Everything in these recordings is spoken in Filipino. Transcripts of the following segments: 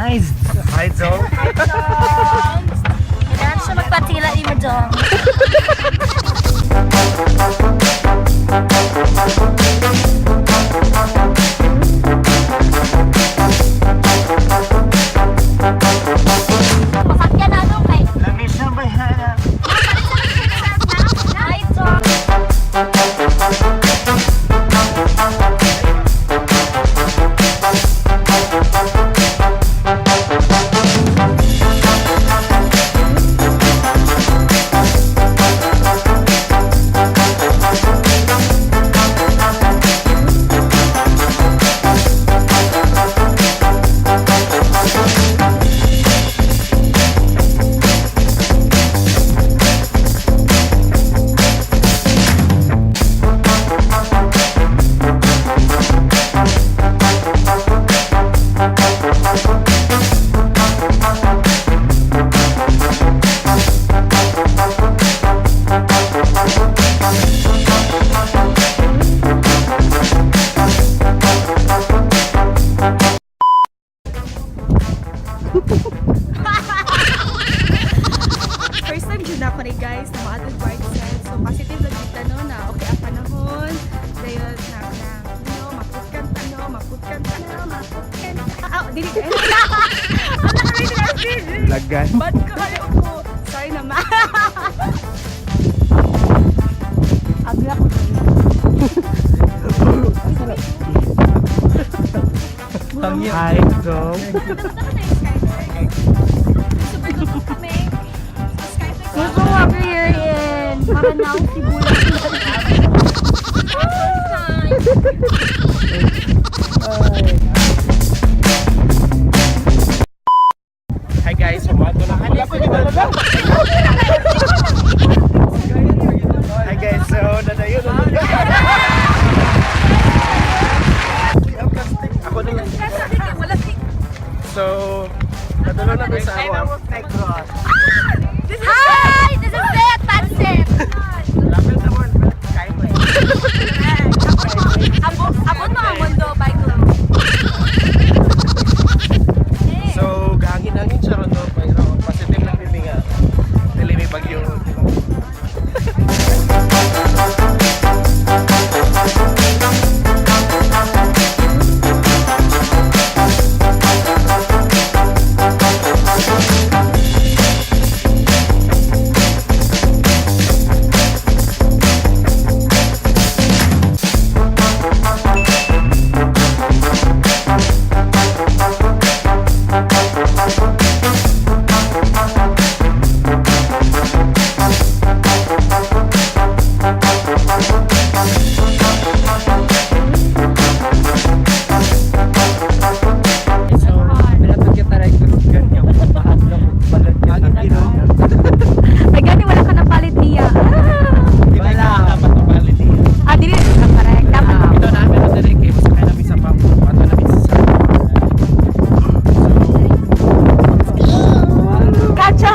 Nice! Hi, Joe! Hi, Jones! Kailangan siya magpatila ni Madong. Pasakyan na doon kay... Lamis na ba yan? Hi, Jones! First time dyan ako ni guys na mga adult set. So positive lang dito no na okay ang panahon. Dahil maputkan dili ka. Ang nakarito na stage. Lagan. Ba't ko kayo po? Sorry naman. Agla ko Hi, Joe! Gusto ko ako herein. Para na ako sibulan. Hi guys, sumato na. Wala pa din talaga. Hi guys, so nadayo na. Ako na lang. So, nadulo na doon sa awa. Hi! This is Beth Pansip! Lapit na mo. Kain mo. abot mga mundo by club. So, gahangin-hangin siya ron doon. Pero positive lang din nga. Dili may bagyo. Ay gani wala ka napalit niya. Wala. Dapat mapalit niya. Dili ka parek. Dapat Ito namin na direct eh. Masakay namin sa papo. Ato namin sa kacha.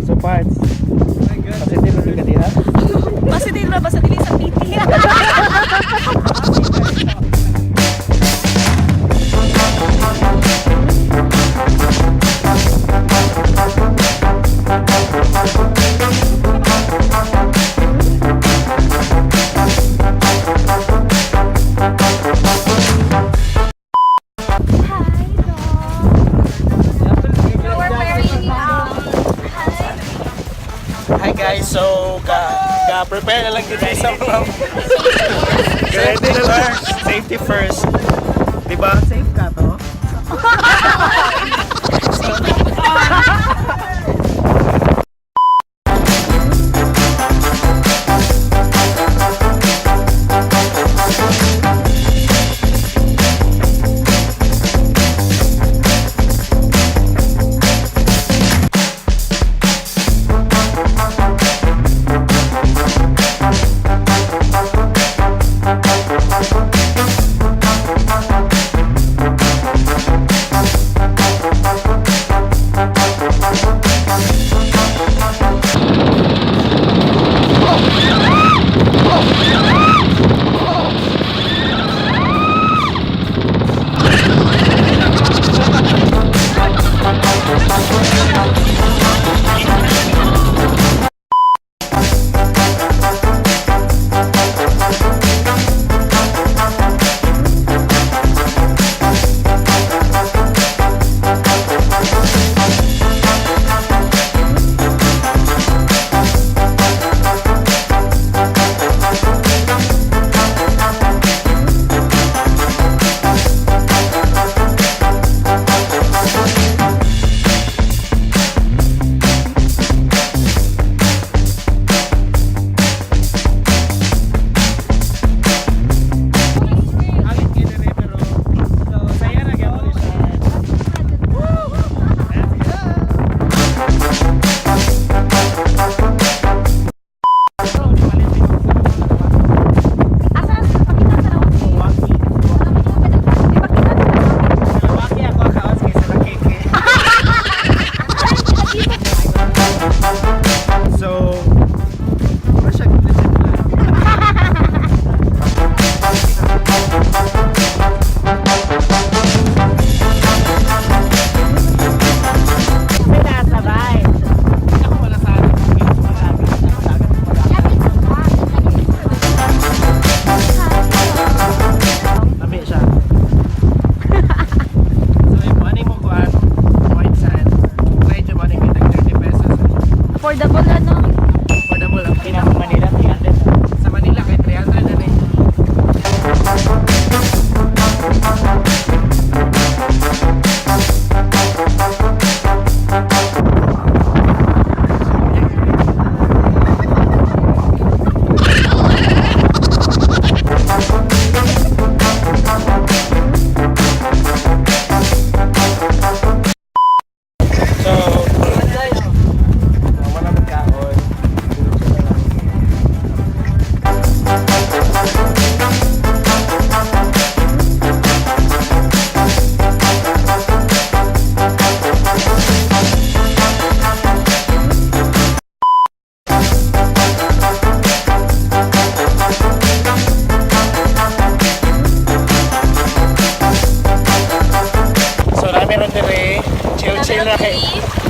So parts. Positive lang ka dira. Basta dili ra basta dili sa PT. Hi guys, so prepare na lang din guys sa vlog. Ready na lang. Safety first. Diba? Safe ka to?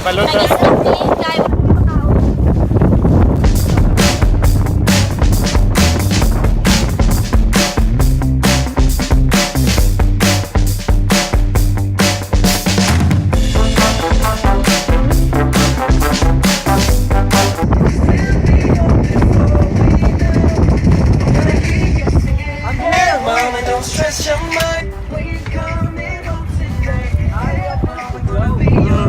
Paluto. Mama, don't stress your mind. When you coming home today, I will be your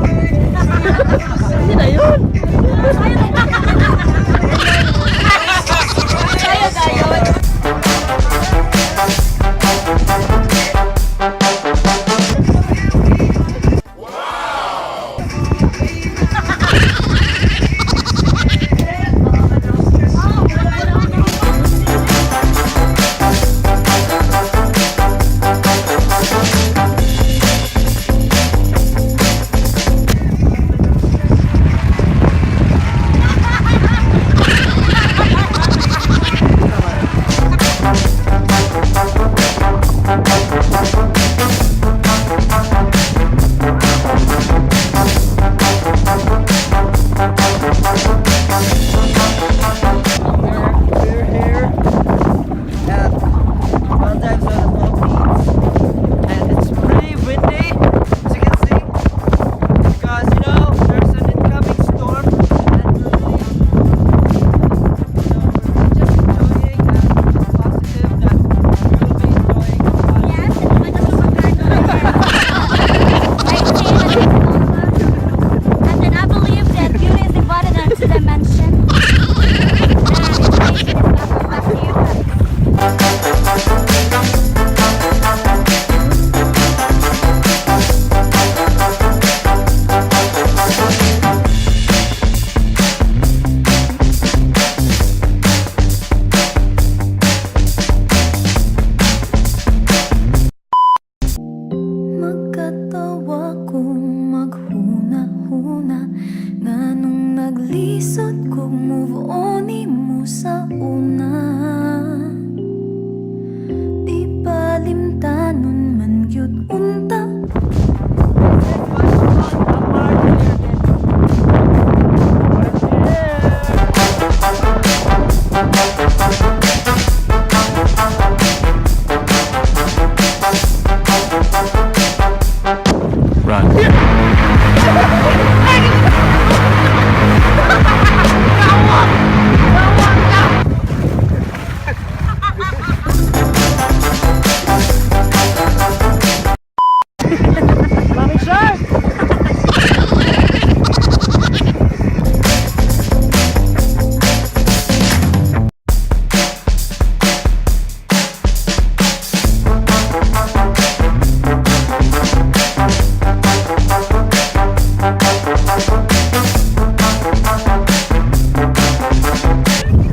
We're here at Maldives of the Philippines, and it's pretty windy, as you can see, because there's an incoming storm, and we're just enjoying and positive that you'll be And then I believe that beauty is divided into dimension. Magkatawa kong maghuna-huna nga nung naglisod kong move on mo sa una. Di palimtanon man gyud unta. Run.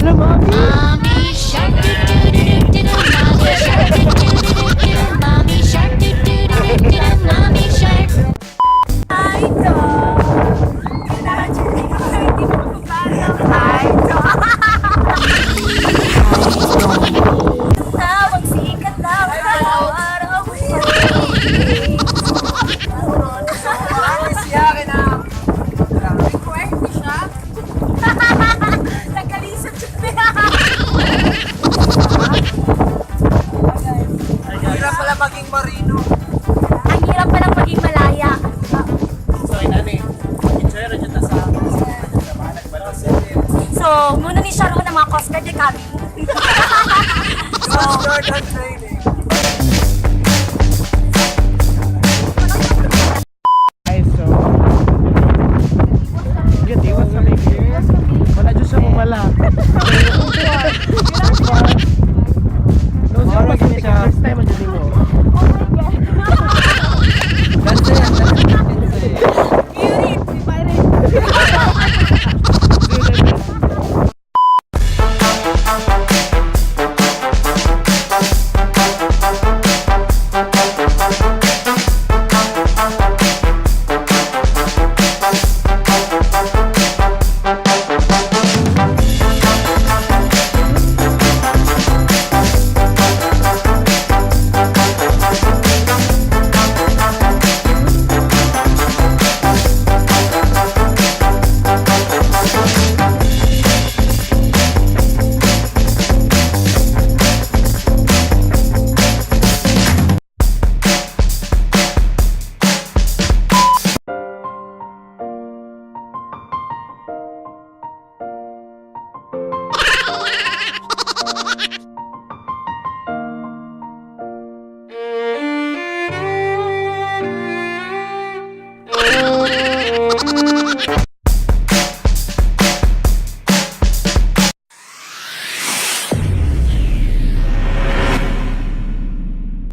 Mommy shark do do do do do. Mommy shark do do do do do. Mommy shark do do do do do. Mommy shark. Tawag sikat na araw-araw. Nagkalisod siya. Hirap pala maging marino. Ang hirap pa lang maging malaya. So, inani, enjoy rin yun sa mga nagbalas. So, muna ni Sharon ng mga Coast Guard kami. Coast Guard and train.